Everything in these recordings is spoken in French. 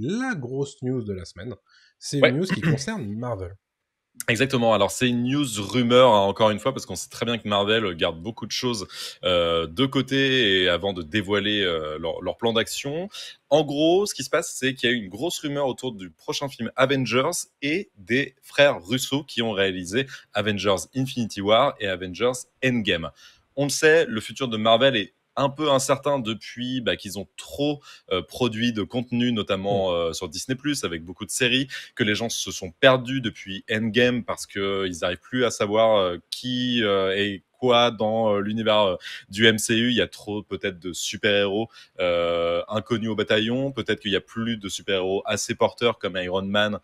la grosse news de la semaine. C'est une Ouais, news qui concerne Marvel. exactement. Alors c'est une news rumeur, hein, encore une fois, parce qu'on sait très bien que Marvel garde beaucoup de choses de côté et avant de dévoiler leur plan d'action. En gros, ce qui se passe, c'est qu'il y a eu une grosse rumeur autour du prochain film Avengers et des frères Russo qui ont réalisé Avengers Infinity War et Avengers Endgame. On le sait, le futur de Marvel est un peu incertain depuis qu'ils ont trop produit de contenu, notamment sur Disney+, avec beaucoup de séries, que les gens se sont perdus depuis Endgame parce qu'ils n'arrivent plus à savoir qui est quoi dans l'univers du MCU. Il y a trop peut-être de super-héros inconnus au bataillon. Peut-être qu'il y a plus de super-héros assez porteurs comme Iron Man,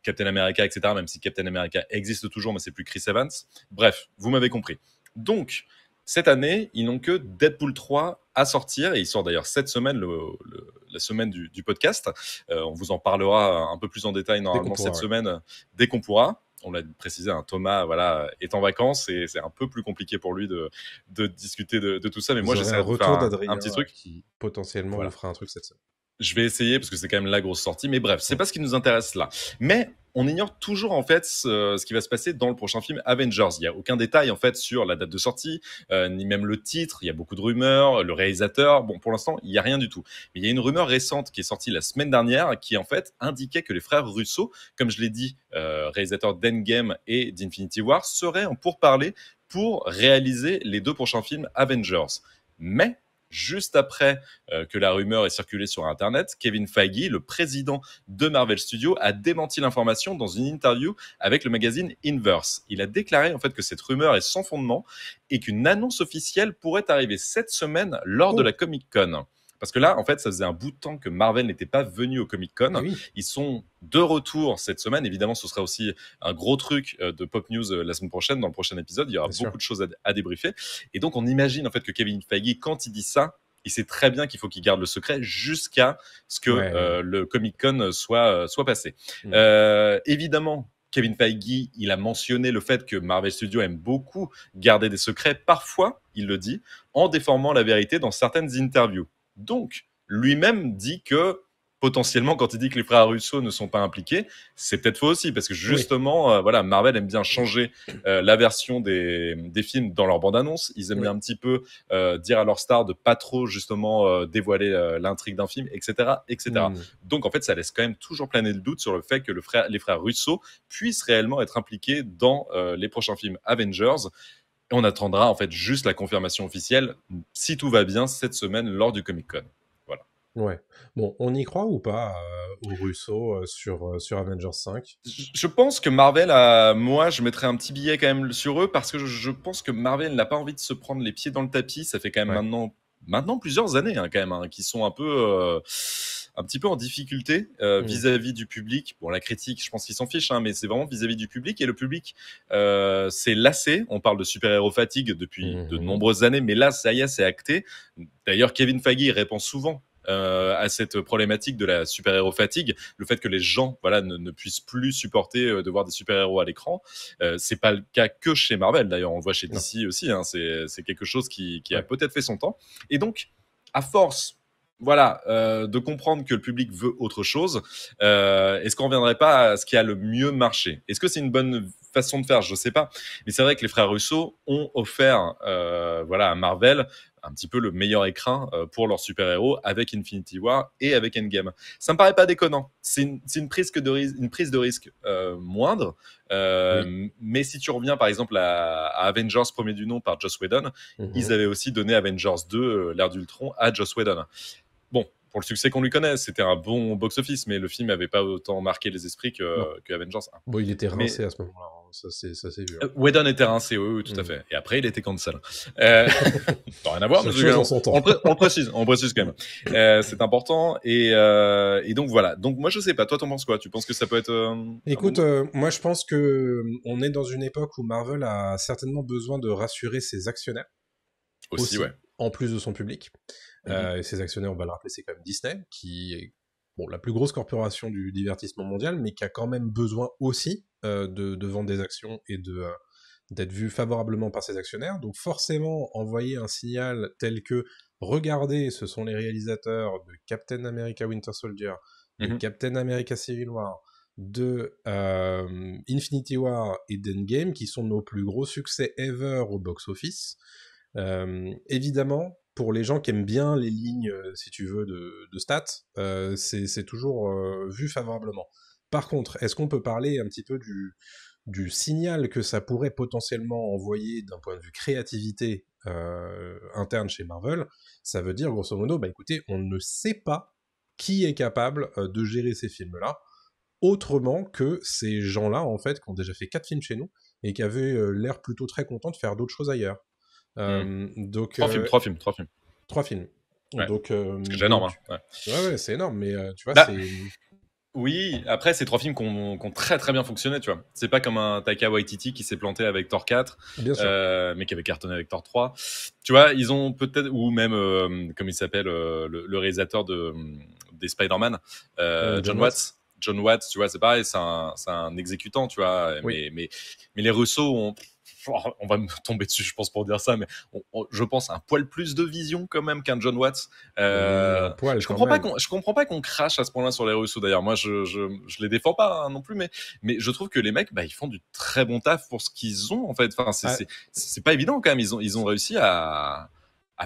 Captain America, etc. Même si Captain America existe toujours, mais c'est plus Chris Evans. Bref, vous m'avez compris. Donc, cette année, ils n'ont que Deadpool 3 à sortir, et il sort d'ailleurs cette semaine, la semaine du podcast. On vous en parlera un peu plus en détail Dès qu'on normalement pourra, cette ouais. semaine, dès qu'on pourra. On l'a précisé, hein, Thomas est en vacances et c'est un peu plus compliqué pour lui de discuter de tout ça. Mais moi, Vous aurez un j'essaierai de vous faire retour un d'Adrien petit truc. qui potentiellement vous Voilà. fera un truc cette semaine. Je vais essayer parce que c'est quand même la grosse sortie. Mais bref, c'est Mm. pas ce qui nous intéresse là. Mais on ignore toujours en fait ce qui va se passer dans le prochain film Avengers. Il n'y a aucun détail en fait sur la date de sortie, ni même le titre. Il y a beaucoup de rumeurs, le réalisateur. Bon, pour l'instant, il n'y a rien du tout. Mais il y a une rumeur récente qui est sortie la semaine dernière qui en fait indiquait que les frères Russo, comme je l'ai dit, réalisateurs d'Endgame et d'Infinity War, seraient en pourparlers pour réaliser les deux prochains films Avengers. Mais juste après que la rumeur est circulée sur Internet, Kevin Feige, le président de Marvel Studios, a démenti l'information dans une interview avec le magazine Inverse. Il a déclaré en fait que cette rumeur est sans fondement et qu'une annonce officielle pourrait arriver cette semaine lors de la Oh, Comic-Con. Parce que là, en fait, ça faisait un bout de temps que Marvel n'était pas venu au eh Comic-Con. oui. Ils sont de retour cette semaine. Évidemment, ce sera aussi un gros truc de Pop News la semaine prochaine, dans le prochain épisode. Il y aura Bien sûr. beaucoup de choses à débriefer. Et donc, on imagine en fait que Kevin Feige, quand il dit ça, il sait très bien qu'il faut qu'il garde le secret jusqu'à ce que Ouais. le Comic-Con soit passé. Mm. Évidemment, Kevin Feige, il a mentionné le fait que Marvel Studios aime beaucoup garder des secrets. Parfois, il le dit, en déformant la vérité dans certaines interviews. Donc, lui-même dit que potentiellement, quand il dit que les frères Russo ne sont pas impliqués, c'est peut-être faux aussi, parce que Oui. justement, voilà, Marvel aime bien changer la version des films dans leur bande-annonce. Ils aiment bien Oui. un petit peu dire à leurs stars de pas trop justement dévoiler l'intrigue d'un film, etc., etc. Mm. Donc en fait, ça laisse quand même toujours planer le doute sur le fait que les frères Russo puissent réellement être impliqués dans les prochains films Avengers. Et on attendra en fait juste la confirmation officielle, si tout va bien, cette semaine lors du Comic Con. Voilà. Ouais. Bon, on y croit ou pas au Russo sur Avengers 5? Je pense que moi, je mettrais un petit billet quand même sur eux parce que je pense que Marvel n'a pas envie de se prendre les pieds dans le tapis. Ça fait quand même Ouais. maintenant plusieurs années quand même, qui sont un petit peu en difficulté Mm. vis-à-vis du public. Bon, la critique, je pense qu'ils s'en fichent, mais c'est vraiment vis-à-vis du public. Et le public, c'est lassé. On parle de super-héros fatigue depuis de Mhm. nombreuses années, mais là, ça y est, c'est acté. D'ailleurs, Kevin Feige répond souvent à cette problématique de la super-héros fatigue, le fait que les gens ne puissent plus supporter de voir des super-héros à l'écran. C'est pas le cas que chez Marvel, d'ailleurs, on le voit chez Non. DC aussi, c'est quelque chose qui a Ouais. peut-être fait son temps. Et donc, à force de comprendre que le public veut autre chose, est-ce qu'on ne reviendrait pas à ce qui a le mieux marché? Est-ce que c'est une bonne façon de faire? Je ne sais pas. Mais c'est vrai que les frères Russo ont offert à Marvel un petit peu le meilleur écrin pour leurs super-héros avec Infinity War et avec Endgame. Ça me paraît pas déconnant. C'est une prise de risque moindre. Oui. Mais si tu reviens par exemple à Avengers premier du nom par Joss Whedon, ils Mhm. avaient aussi donné Avengers 2, l'ère d'Ultron, à Joss Whedon. Bon, pour le succès qu'on lui connaît, c'était un bon box-office, mais le film n'avait pas autant marqué les esprits Non. que Avengers 1. Bon, il était Mais rincé à ce moment-là, hein. Ça s'est vu, hein. Whedon était rincé, oui, oui, tout à Mm. fait. Et après, il était cancel. Euh, ça n'a rien à voir, mais Chaque chose en son temps. on le précise quand même. C'est important. Et donc voilà. Donc moi, je sais pas. Toi, t'en penses quoi? Tu penses que ça peut être un bon Écoute, move? moi je pense que on est dans une époque où Marvel a certainement besoin de rassurer ses actionnaires Aussi, ouais. aussi, en plus de son public. Mhm. Et ses actionnaires, on va le rappeler, c'est quand même Disney, qui est bon, la plus grosse corporation du divertissement mondial, mais qui a quand même besoin aussi de vendre des actions et d'être vu favorablement par ses actionnaires. Donc forcément, envoyer un signal tel que regardez, ce sont les réalisateurs de Captain America Winter Soldier, de Captain America Civil War, de Infinity War et d'Endgame, qui sont nos plus gros succès ever au box-office. Évidemment, pour les gens qui aiment bien les lignes, si tu veux, de stats, c'est toujours vu favorablement. Par contre, est-ce qu'on peut parler un petit peu du signal que ça pourrait potentiellement envoyer d'un point de vue créativité interne chez Marvel? Ça veut dire, grosso modo, bah écoutez, on ne sait pas qui est capable de gérer ces films-là, autrement que ces gens-là, en fait, qui ont déjà fait 4 films chez nous, et qui avaient l'air plutôt très contents de faire d'autres choses ailleurs. Donc, 3 films. 3 films. Ouais. Donc, c'est déjà énorme. Hein. Ouais, c'est énorme, mais tu vois, c'est... Oui, après, c'est 3 films qui ont très très bien fonctionné, tu vois. C'est pas comme un Taika Waititi qui s'est planté avec Thor 4, Bien sûr. mais qui avait cartonné avec Thor 3. Tu vois, ils ont peut-être, ou même, comme il s'appelle, le réalisateur des Spider-Man, John Watts. John Watts, tu vois, c'est pareil, c'est un exécutant, tu vois. Oui. Mais les Russo on va me tomber dessus, je pense, pour dire ça, mais je pense un poil plus de vision quand même qu'un John Watts. Oui, un poil je comprends pas qu'on crache à ce point-là sur les Russo. D'ailleurs, moi, je les défends pas non plus, mais je trouve que les mecs, bah, ils font du très bon taf pour ce qu'ils ont en fait. Enfin, c'est pas évident quand même. Ils ont réussi à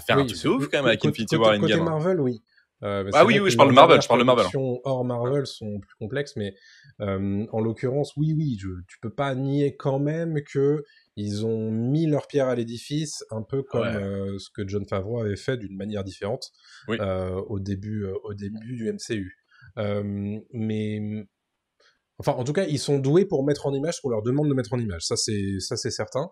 faire un truc de ouf quand même avec Infinity War côté Endgame. Marvel, oui. Ah oui, je parle de Marvel. Les productions hors Marvel sont plus complexes, mais en l'occurrence, oui, tu peux pas nier quand même que ils ont mis leur pierre à l'édifice, un peu comme ce que Jon Favreau avait fait d'une manière différente au début du MCU. Mais enfin, en tout cas, ils sont doués pour mettre en image ce qu'on leur demande de mettre en image. Ça, c'est certain.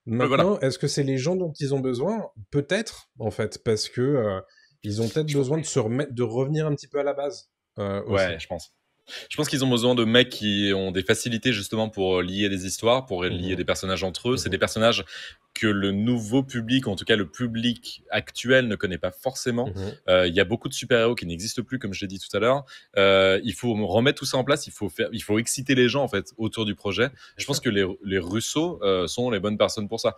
Maintenant, est-ce que c'est les gens dont ils ont besoin? Peut-être, en fait, parce que ils ont peut-être besoin de revenir un petit peu à la base. Ouais, je pense. Je pense qu'ils ont besoin de mecs qui ont des facilités justement pour lier des histoires, pour lier des personnages entre eux. C'est des personnages que le nouveau public, en tout cas le public actuel, ne connaît pas forcément. Il y a beaucoup de super-héros qui n'existent plus, comme je l'ai dit tout à l'heure. Il faut remettre tout ça en place. Il faut exciter les gens en fait autour du projet. Je pense que les Russo sont les bonnes personnes pour ça.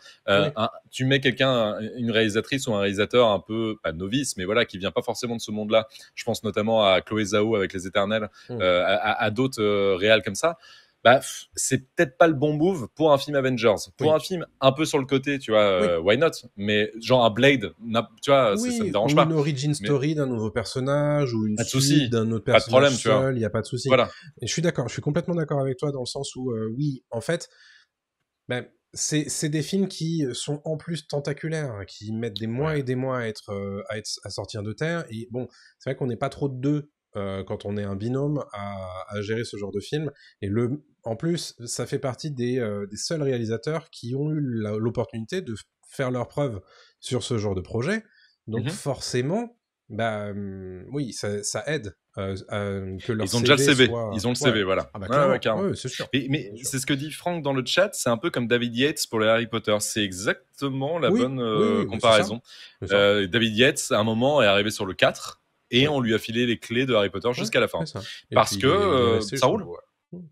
Tu mets quelqu'un, une réalisatrice ou un réalisateur un peu pas novice, mais voilà, qui vient pas forcément de ce monde-là. Je pense notamment à Chloé Zhao avec Les Éternels, à d'autres réals comme ça. Bah, c'est peut-être pas le bon move pour un film Avengers. Pour un film un peu sur le côté, tu vois, why not? Mais genre un Blade, tu vois, ça me dérange pas. Ou une origin story d'un nouveau personnage, ou une suite d'un autre personnage problème, seul, il n'y a pas de souci. Voilà. Et je suis complètement d'accord avec toi dans le sens où, oui, en fait, ben, c'est des films qui sont en plus tentaculaires, hein, qui mettent des mois et des mois à sortir de terre. Et bon, c'est vrai qu'on n'est pas trop de deux quand on est un binôme à gérer ce genre de film. Et en plus, ça fait partie des seuls réalisateurs qui ont eu l'opportunité de faire leurs preuves sur ce genre de projet. Donc forcément, bah, oui, ça aide. Que leur ils ont déjà le CV, soit... ils ont le CV, voilà. Ah bah clairement. C'est sûr. Mais c'est ce que dit Franck dans le chat, c'est un peu comme David Yates pour les Harry Potter. C'est exactement la bonne comparaison. David Yates, à un moment, est arrivé sur le 4 et on lui a filé les clés de Harry Potter jusqu'à la fin. Parce que ça roule.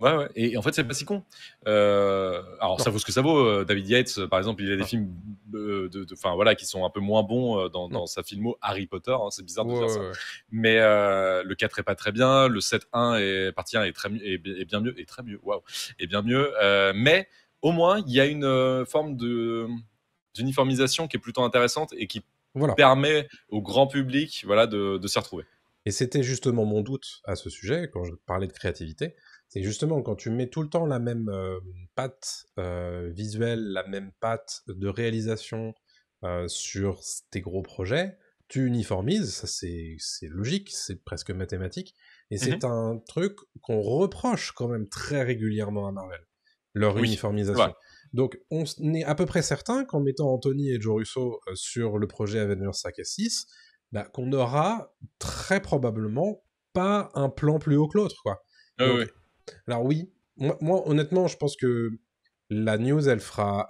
Ouais. Et en fait, c'est pas si con. Alors, ça vaut ce que ça vaut. David Yates, par exemple, il a des films qui sont un peu moins bons dans sa filmo Harry Potter. Hein, c'est bizarre de dire ça. Mais le 4 est pas très bien. Le 7-1 est partie 1 est bien mieux. Et très mieux. Waouh. Et bien mieux. Mais au moins, il y a une forme d'uniformisation qui est plutôt intéressante et qui permet au grand public de s'y retrouver. Et c'était justement mon doute à ce sujet, quand je parlais de créativité. C'est justement quand tu mets tout le temps la même patte visuelle, la même patte de réalisation sur tes gros projets, tu uniformises, ça c'est logique, c'est presque mathématique, et c'est un truc qu'on reproche quand même très régulièrement à Marvel, leur uniformisation. Ouais. Donc on est à peu près certain qu'en mettant Anthony et Joe Russo sur le projet Avengers 5 et 6, bah, qu'on aura très probablement pas un plan plus haut que l'autre, quoi. Donc, alors oui, moi honnêtement, je pense que la news, elle fera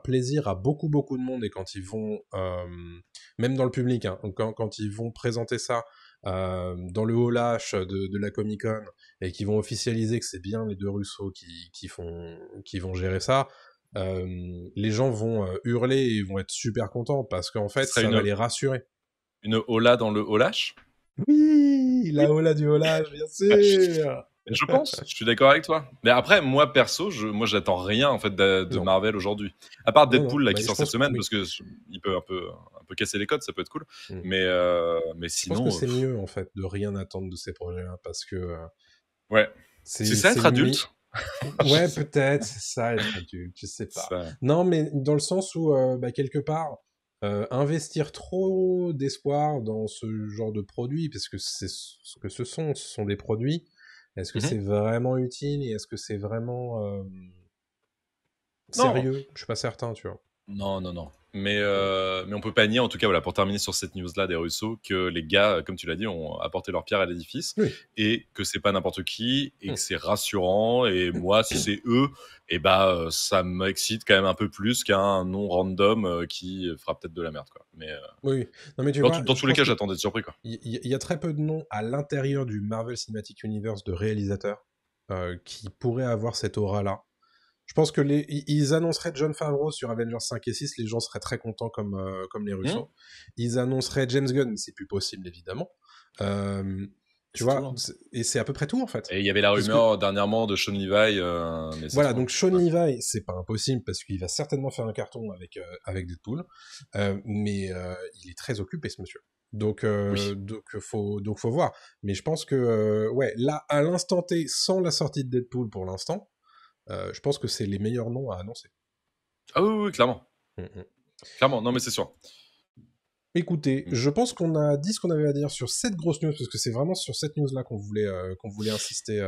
plaisir à beaucoup de monde, et quand ils vont, même dans le public, hein, quand ils vont présenter ça dans le hall H de la Comic-Con, et qu'ils vont officialiser que c'est bien les deux Russo qui vont gérer ça, les gens vont hurler et vont être super contents parce qu'en fait, ça va les rassurer. Une Ola dans le Olash? Oui, la Ola du Olage, bien sûr. Je pense, je suis d'accord avec toi. Mais après, moi perso, moi j'attends rien en fait de Marvel aujourd'hui. À part Deadpool là qui sort cette semaine parce que il peut un peu casser les codes, ça peut être cool. Mais sinon. Je pense que c'est mieux en fait de rien attendre de ces projets-là parce que. Ouais. C'est ça être adulte. Ouais, peut-être, c'est ça être adulte, je sais pas. Non, mais dans le sens où quelque part. Investir trop d'espoir dans ce genre de produit, parce que c'est ce que ce sont des produits. Est-ce que c'est vraiment utile et est-ce que c'est vraiment sérieux? Je suis pas certain, tu vois. Non. Mais on peut pas nier, en tout cas, voilà, pour terminer sur cette news-là des Russo, que les gars, comme tu l'as dit, ont apporté leur pierre à l'édifice et que c'est pas n'importe qui et que c'est rassurant. Et moi, si c'est eux, ça m'excite quand même un peu plus qu'un nom random qui fera peut-être de la merde, quoi. Mais oui, non, mais tu dans, vois, dans tous les cas, j'attends d'être surpris, quoi. Il y a très peu de noms à l'intérieur du Marvel Cinematic Universe de réalisateurs qui pourraient avoir cette aura-là. Je pense que ils annonceraient Jon Favreau sur Avengers 5 et 6, les gens seraient très contents comme les Russo. Ils annonceraient James Gunn, c'est plus possible évidemment. Tu vois, tout, hein. Et c'est à peu près tout en fait. Et il y avait la rumeur dernièrement de Sean Levi. Voilà, donc Sean Levi, c'est pas impossible parce qu'il va certainement faire un carton avec Deadpool, mais il est très occupé ce monsieur. Donc faut voir. Mais je pense que là à l'instant T, sans la sortie de Deadpool pour l'instant. Je pense que c'est les meilleurs noms à annoncer. Ah oui, clairement. Clairement, non mais c'est sûr. Écoutez, je pense qu'on a dit ce qu'on avait à dire sur cette grosse news, parce que c'est vraiment sur cette news-là qu'on voulait insister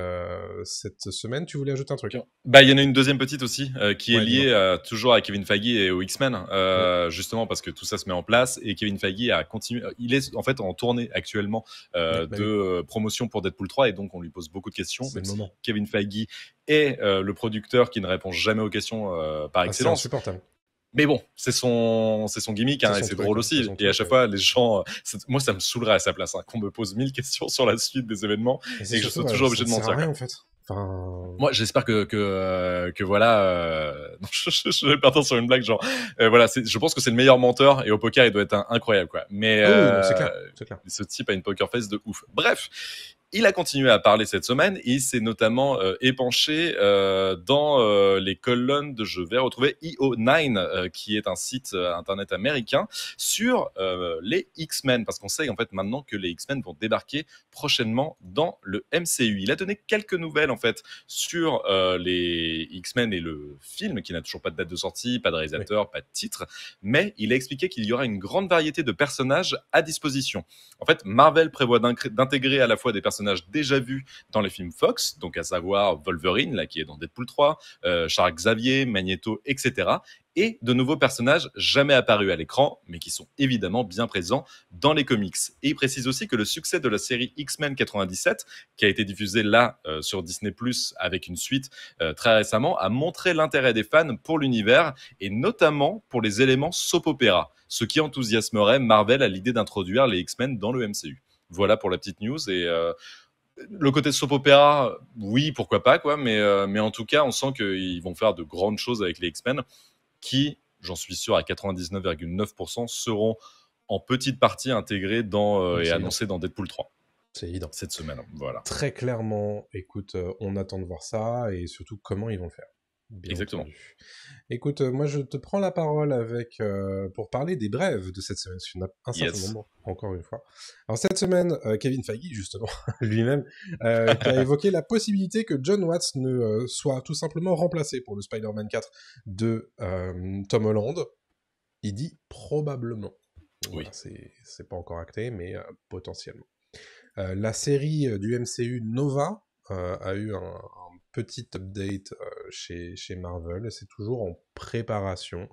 cette semaine. Tu voulais ajouter un truc? Il y en a une deuxième petite aussi, qui est liée toujours à Kevin Feige et aux X-Men, justement parce que tout ça se met en place, et Kevin Feige a continué. Il est en fait en tournée actuellement de promotion pour Deadpool 3, et donc on lui pose beaucoup de questions. C'est le moment. Kevin Feige est le producteur qui ne répond jamais aux questions par excellence. C'est insupportable. Mais bon, c'est son gimmick, et c'est drôle aussi. Et à chaque fois, les gens, moi, ça me saoulerait à sa place, qu'on me pose 1000 questions sur la suite des événements et que je sois toujours obligé de mentir. Rien, en fait. Moi, j'espère que voilà. Non, je vais partir sur une blague, genre, voilà, je pense que c'est le meilleur menteur, et au poker, il doit être incroyable, quoi. Mais c'est clair. Ce type a une poker face de ouf. Bref. Il a continué à parler cette semaine, et il s'est notamment épanché dans les colonnes de, je vais retrouver, EO9, qui est un site internet américain, sur les X-Men, parce qu'on sait en fait maintenant que les X-Men vont débarquer prochainement dans le MCU. Il a donné quelques nouvelles en fait sur les X-Men et le film, qui n'a toujours pas de date de sortie, pas de réalisateur, pas de titre, mais il a expliqué qu'il y aura une grande variété de personnages à disposition. En fait, Marvel prévoit d'intégrer à la fois des personnages déjà vus dans les films Fox, donc à savoir Wolverine, là, qui est dans Deadpool 3, Charles Xavier, Magneto, etc., et de nouveaux personnages jamais apparus à l'écran, mais qui sont évidemment bien présents dans les comics. Et il précise aussi que le succès de la série X-Men 97, qui a été diffusée là sur Disney+, avec une suite très récemment, a montré l'intérêt des fans pour l'univers, et notamment pour les éléments soap-opéra, ce qui enthousiasmerait Marvel à l'idée d'introduire les X-Men dans le MCU. Voilà pour la petite news. Et le côté soap opéra, oui, pourquoi pas, quoi, mais en tout cas, on sent qu'ils vont faire de grandes choses avec les X-Men, qui, j'en suis sûr, à 99,9%, seront en petite partie intégrés et annoncés dans Deadpool 3. C'est évident. Cette semaine, voilà. Très clairement, écoute, on attend de voir ça, et surtout comment ils vont le faire. Bien exactement. Entendu. Écoute, moi je te prends la parole pour parler des brèves de cette semaine, parce qu'il y en a un certain nombre, encore une fois. Alors cette semaine, Kevin Feige, justement, lui-même, qui a évoqué la possibilité que Jon Watts ne soit tout simplement remplacé pour le Spider-Man 4 de Tom Holland. Il dit probablement. Voilà, c'est pas encore acté, mais potentiellement. La série du MCU Nova a eu un petit update chez Marvel. C'est toujours en préparation.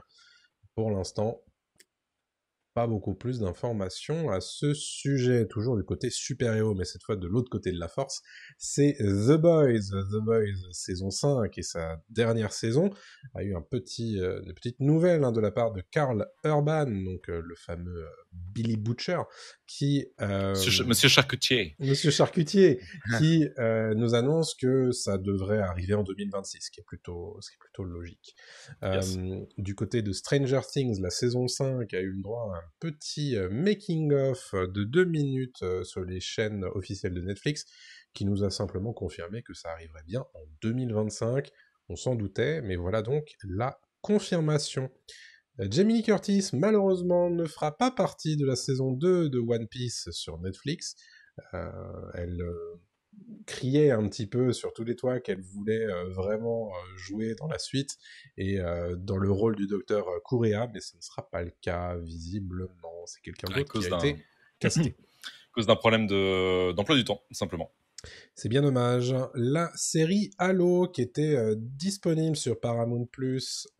Pour l'instant, pas beaucoup plus d'informations à ce sujet. Toujours du côté super-héros, mais cette fois de l'autre côté de la force. C'est The Boys. The Boys saison 5 et sa dernière saison a eu des petites nouvelles de la part de Karl Urban, donc le fameux Billy Butcher, qui Monsieur Charcutier. Monsieur Charcutier, qui nous annonce que ça devrait arriver en 2026, ce qui est plutôt logique. Yes. Du côté de Stranger Things, la saison 5 a eu le droit à un petit making-of de 2 minutes sur les chaînes officielles de Netflix, qui nous a simplement confirmé que ça arriverait bien en 2025. On s'en doutait, mais voilà donc la confirmation. Jamie Lee Curtis, malheureusement, ne fera pas partie de la saison 2 de One Piece sur Netflix. Elle criait un petit peu sur tous les toits qu'elle voulait vraiment jouer dans la suite et dans le rôle du docteur Kurea, mais ce ne sera pas le cas, visiblement. C'est quelqu'un d'autre qui a été casté. À cause d'un problème d'emploi du temps, simplement. C'est bien dommage. La série Halo, qui était disponible sur Paramount+,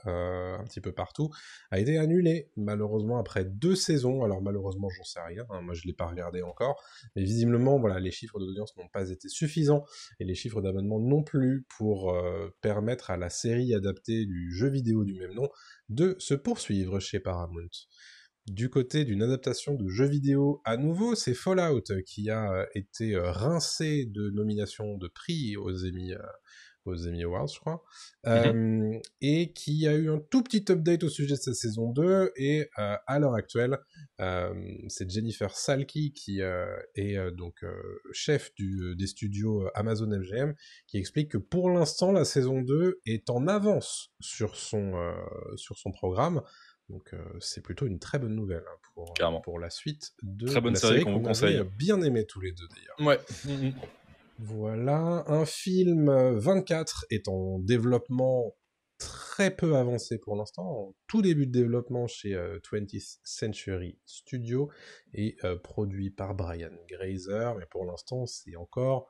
un petit peu partout, a été annulée, malheureusement, après 2 saisons. Alors malheureusement, j'en sais rien, hein, moi je ne l'ai pas regardé encore, mais visiblement, voilà, les chiffres d'audience n'ont pas été suffisants, et les chiffres d'abonnement non plus, pour permettre à la série adaptée du jeu vidéo du même nom de se poursuivre chez Paramount. Du côté d'une adaptation de jeux vidéo, à nouveau, c'est Fallout qui a été rincé de nominations de prix aux Emmy Awards, je crois, et qui a eu un tout petit update au sujet de sa saison 2, et à l'heure actuelle, c'est Jennifer Salke qui est donc chef des studios Amazon MGM, qui explique que pour l'instant, la saison 2 est en avance sur son programme. Donc c'est plutôt une très bonne nouvelle pour la suite de très bonne la série qu'on vous conseille. Bien aimé tous les deux d'ailleurs. Ouais. Voilà, un film 24 est en développement très peu avancé pour l'instant, en tout début de développement chez 20th Century Studios et produit par Brian Grazer, mais pour l'instant c'est encore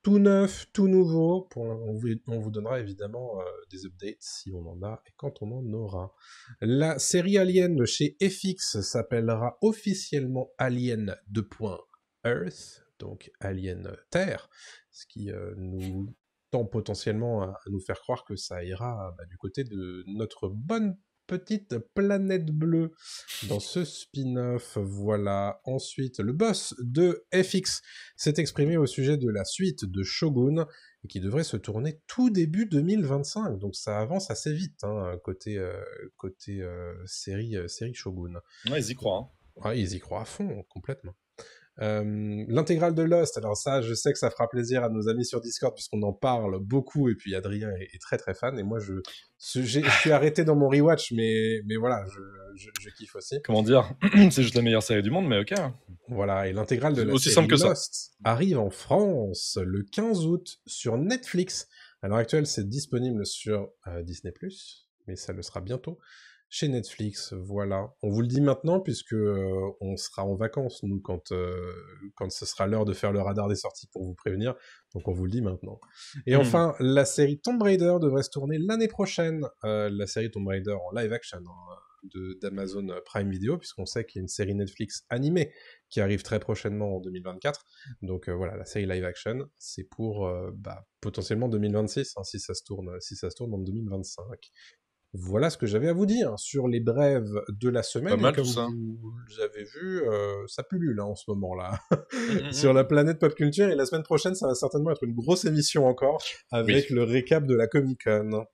tout neuf, tout nouveau. On vous donnera évidemment des updates si on en a et quand on en aura. La série Alien de chez FX s'appellera officiellement Alien Earth, donc Alien Terre, ce qui nous tend potentiellement à nous faire croire que ça ira du côté de notre bonne petite planète bleue dans ce spin-off. Voilà. Ensuite, le boss de FX s'est exprimé au sujet de la suite de Shogun, et qui devrait se tourner tout début 2025. Donc ça avance assez vite, hein, côté série Shogun. Ouais, ils y croient. Hein. Ouais, ils y croient à fond, complètement. L'intégrale de Lost, alors ça, je sais que ça fera plaisir à nos amis sur Discord puisqu'on en parle beaucoup, et puis Adrien est très très fan, et moi je suis arrêté dans mon rewatch, mais voilà, je kiffe aussi. Comment dire, c'est juste la meilleure série du monde, mais ok. Voilà, et l'intégrale de la aussi série simple que Lost arrive en France le 15 août sur Netflix. À l'heure actuelle, c'est disponible sur Disney+, mais ça le sera bientôt chez Netflix. Voilà. On vous le dit maintenant puisque on sera en vacances, nous, quand ce sera l'heure de faire le radar des sorties pour vous prévenir. Donc on vous le dit maintenant. Et enfin, la série Tomb Raider devrait se tourner l'année prochaine. La série Tomb Raider en live action d'Amazon Prime Video, puisqu'on sait qu'il y a une série Netflix animée qui arrive très prochainement en 2024. Donc voilà, la série live action, c'est pour potentiellement 2026, hein, si ça se tourne en 2025. Voilà ce que j'avais à vous dire sur les brèves de la semaine. Pas mal, et comme tout ça. vous avez vu, ça pullule en ce moment-là sur la planète pop culture. Et la semaine prochaine, ça va certainement être une grosse émission encore avec le récap de la Comic-Con.